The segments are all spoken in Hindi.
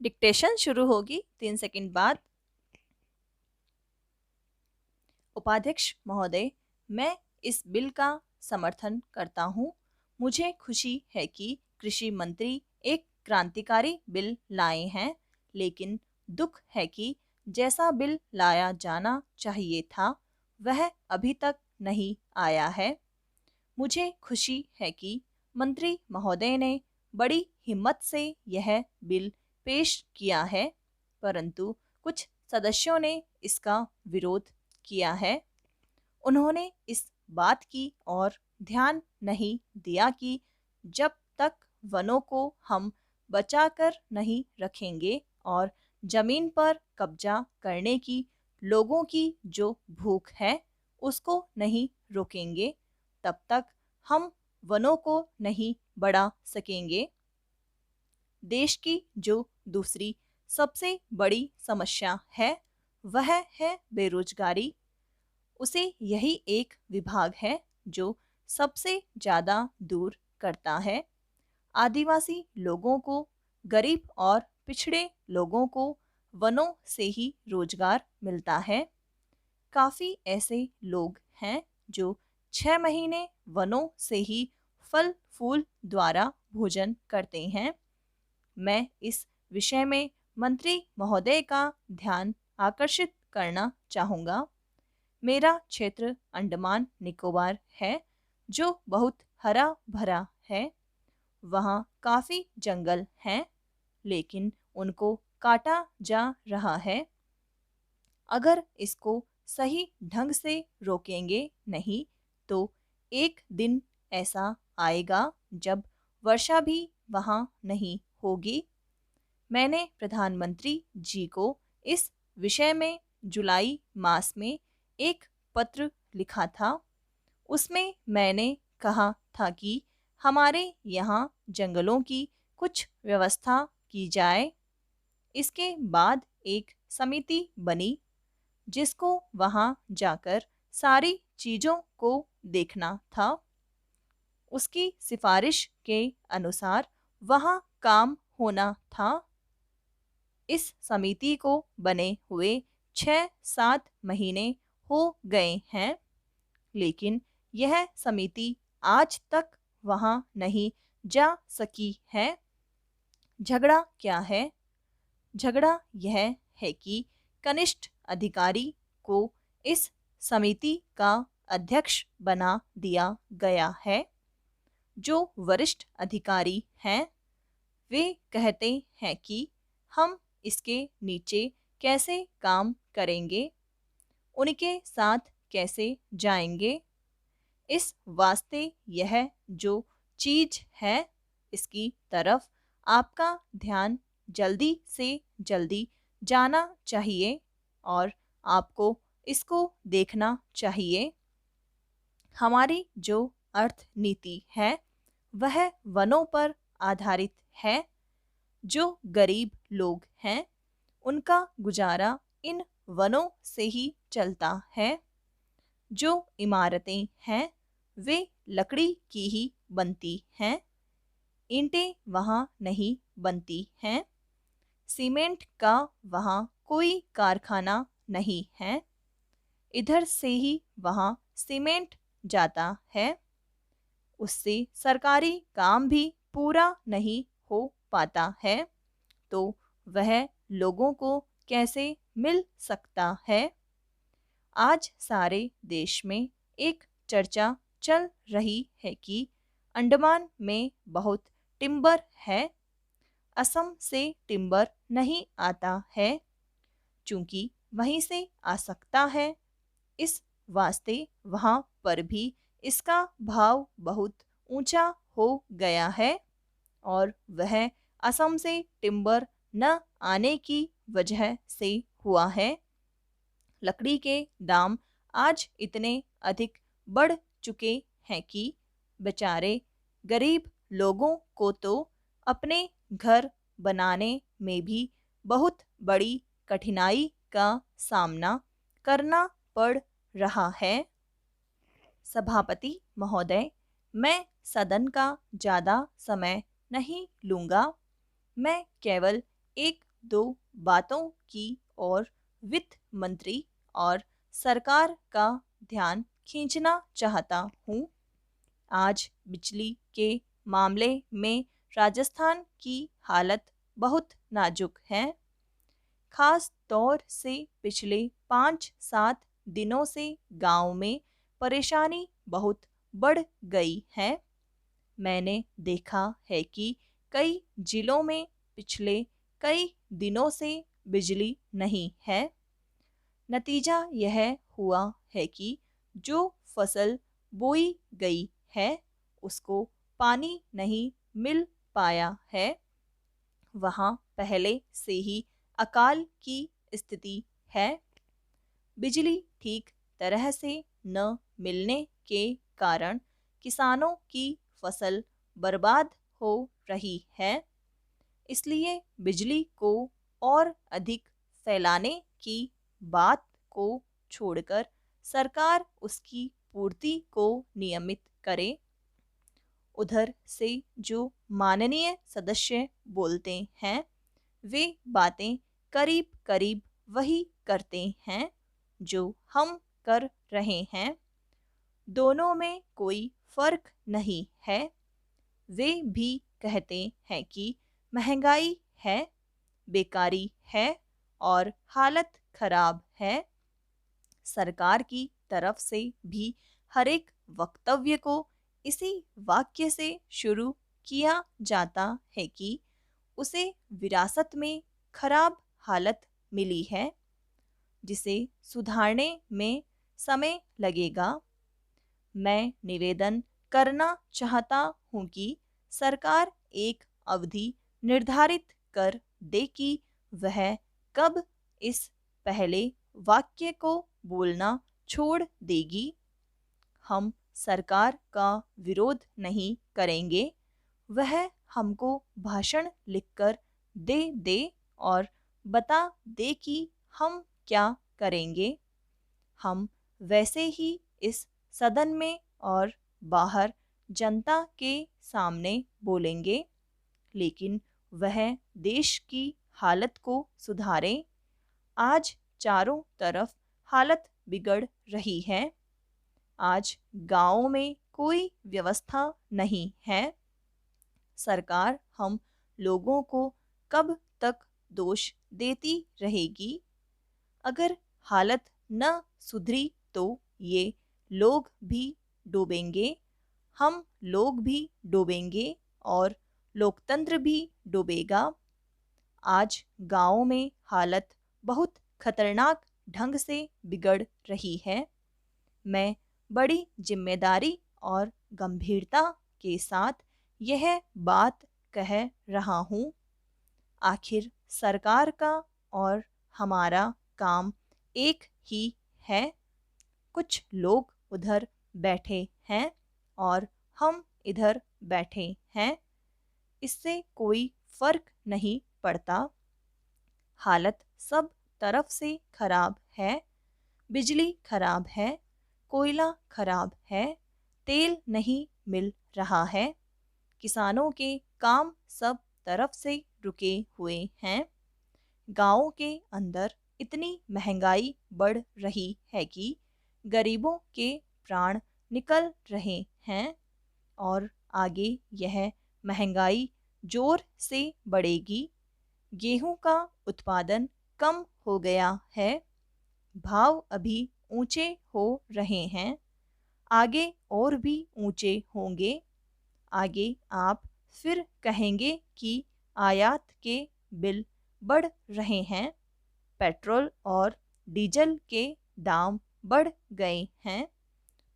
डिक्टेशन शुरू होगी 3 सेकंड बाद। उपाध्यक्ष महोदय, मैं इस बिल का समर्थन करता हूँ। मुझे खुशी है कि कृषि मंत्री एक क्रांतिकारी बिल लाए हैं, लेकिन दुख है कि जैसा बिल लाया जाना चाहिए था वह अभी तक नहीं आया है। मुझे खुशी है कि मंत्री महोदय ने बड़ी हिम्मत से यह बिल पेश किया है, परंतु कुछ सदस्यों ने इसका विरोध किया है। उन्होंने इस बात की ओर ध्यान नहीं दिया कि जब तक वनों को हम बचाकर नहीं रखेंगे और जमीन पर कब्जा करने की लोगों की जो भूख है उसको नहीं रोकेंगे, तब तक हम वनों को नहीं बढ़ा सकेंगे। देश की जो दूसरी सबसे बड़ी समस्या है वह है बेरोजगारी। उसे यही एक विभाग है जो सबसे ज़्यादा दूर करता है। आदिवासी लोगों को, गरीब और पिछड़े लोगों को वनों से ही रोजगार मिलता है। काफ़ी ऐसे लोग हैं जो 6 महीने वनों से ही फल फूल द्वारा भोजन करते हैं। मैं इस विषय में मंत्री महोदय का ध्यान आकर्षित करना चाहूँगा। मेरा क्षेत्र अंडमान निकोबार है, जो बहुत हरा भरा है। वहाँ काफ़ी जंगल हैं, लेकिन उनको काटा जा रहा है। अगर इसको सही ढंग से रोकेंगे नहीं तो एक दिन ऐसा आएगा जब वर्षा भी वहाँ नहीं होगी। मैंने प्रधानमंत्री जी को इस विषय में जुलाई मास में एक पत्र लिखा था। उसमें मैंने कहा था कि हमारे यहाँ जंगलों की कुछ व्यवस्था की जाए। इसके बाद एक समिति बनी जिसको वहाँ जाकर सारी चीज़ों को देखना था। उसकी सिफारिश के अनुसार वहाँ काम होना था। इस समिति को बने हुए 6-7 महीने हो गए हैं, लेकिन यह समिति आज तक वहाँ नहीं जा सकी है। झगड़ा क्या है? झगड़ा यह है कि कनिष्ठ अधिकारी को इस समिति का अध्यक्ष बना दिया गया है। जो वरिष्ठ अधिकारी हैं वे कहते हैं कि हम इसके नीचे कैसे काम करेंगे, उनके साथ कैसे जाएंगे। इस वास्ते यह जो चीज़ है इसकी तरफ आपका ध्यान जल्दी से जल्दी जाना चाहिए और आपको इसको देखना चाहिए। हमारी जो अर्थ नीति है वह वनों पर आधारित है। जो गरीब लोग हैं उनका गुजारा इन वनों से ही चलता है। जो इमारतें हैं वे लकड़ी की ही बनती हैं। ईंटें वहाँ नहीं बनती हैं। सीमेंट का वहाँ कोई कारखाना नहीं है। इधर से ही वहाँ सीमेंट जाता है। उससे सरकारी काम भी पूरा नहीं हो पाता है, तो वह लोगों को कैसे मिल सकता है। आज सारे देश में एक चर्चा चल रही है कि अंडमान में बहुत टिम्बर है। असम से टिम्बर नहीं आता है, चूंकि वहीं से आ सकता है। इस वास्ते वहाँ पर भी इसका भाव बहुत ऊंचा हो गया है और वह असम से टिम्बर न आने की वजह से हुआ है। लकड़ी के दाम आज इतने अधिक बढ़ चुके हैं कि बेचारे गरीब लोगों को तो अपने घर बनाने में भी बहुत बड़ी कठिनाई का सामना करना पड़ रहा है। सभापति महोदय, मैं सदन का ज़्यादा समय नहीं लूँगा। मैं केवल एक दो बातों की ओर वित्त मंत्री और सरकार का ध्यान खींचना चाहता हूँ। आज बिजली के मामले में राजस्थान की हालत बहुत नाजुक है। खास तौर से पिछले 5-7 दिनों से गांव में परेशानी बहुत बढ़ गई है। मैंने देखा है कि कई जिलों में पिछले कई दिनों से बिजली नहीं है। नतीजा यह हुआ है कि जो फसल बोई गई है उसको पानी नहीं मिल पाया है। वहाँ पहले से ही अकाल की स्थिति है। बिजली ठीक तरह से न मिलने के कारण किसानों की फसल बर्बाद हो रही है। इसलिए बिजली को और अधिक फैलाने की बात को छोड़कर सरकार उसकी पूर्ति को नियमित करे। उधर से जो माननीय सदस्य बोलते हैं वे बातें करीब करीब वही करते हैं जो हम कर रहे हैं। दोनों में कोई फर्क नहीं है। वे भी कहते हैं कि महंगाई है, बेकारी है और हालत खराब है। सरकार की तरफ से भी हर एक वक्तव्य को इसी वाक्य से शुरू किया जाता है कि उसे विरासत में खराब हालत मिली है जिसे सुधारने में समय लगेगा। मैं निवेदन करना चाहता हूँ कि सरकार एक अवधि निर्धारित कर दे कि वह कब इस पहले वाक्य को बोलना छोड़ देगी। हम सरकार का विरोध नहीं करेंगे। वह हमको भाषण लिखकर दे और बता दे कि हम क्या करेंगे। हम वैसे ही इस सदन में और बाहर जनता के सामने बोलेंगे, लेकिन वह देश की हालत को सुधारें। आज चारों तरफ हालत बिगड़ रही है। आज गाँव में कोई व्यवस्था नहीं है। सरकार हम लोगों को कब तक दोष देती रहेगी? अगर हालत न सुधरी तो ये लोग भी डूबेंगे, हम लोग भी डूबेंगे और लोकतंत्र भी डूबेगा। आज गाँव में हालत बहुत खतरनाक ढंग से बिगड़ रही है। मैं बड़ी जिम्मेदारी और गंभीरता के साथ यह बात कह रहा हूँ। आखिर सरकार का और हमारा काम एक ही है। कुछ लोग उधर बैठे हैं और हम इधर बैठे हैं। इससे कोई फर्क नहीं पड़ता। हालत सब तरफ से खराब है। बिजली खराब है, कोयला खराब है, तेल नहीं मिल रहा है। किसानों के काम सब तरफ से रुके हुए हैं। गाँव के अंदर इतनी महंगाई बढ़ रही है कि गरीबों के प्राण निकल रहे हैं और आगे यह महंगाई जोर से बढ़ेगी। गेहूं का उत्पादन कम हो गया है। भाव अभी ऊंचे हो रहे हैं, आगे और भी ऊंचे होंगे। आगे आप फिर कहेंगे कि आयात के बिल बढ़ रहे हैं। पेट्रोल और डीजल के दाम बढ़ गए हैं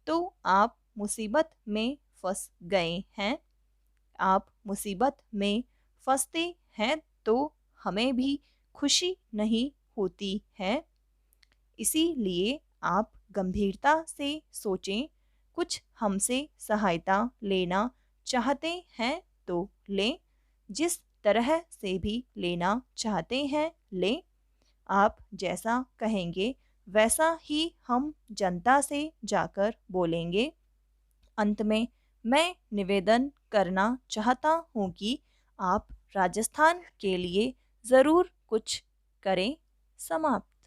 तो आप मुसीबत में फंस गए हैं। आप मुसीबत में फंसते हैं तो हमें भी खुशी नहीं होती है। इसीलिए आप गंभीरता से सोचें। कुछ हमसे सहायता लेना चाहते हैं तो लें, जिस तरह से भी लेना चाहते हैं लें। आप जैसा कहेंगे वैसा ही हम जनता से जाकर बोलेंगे। अंत में मैं निवेदन करना चाहता हूँ कि आप राजस्थान के लिए ज़रूर कुछ करें। समाप्त।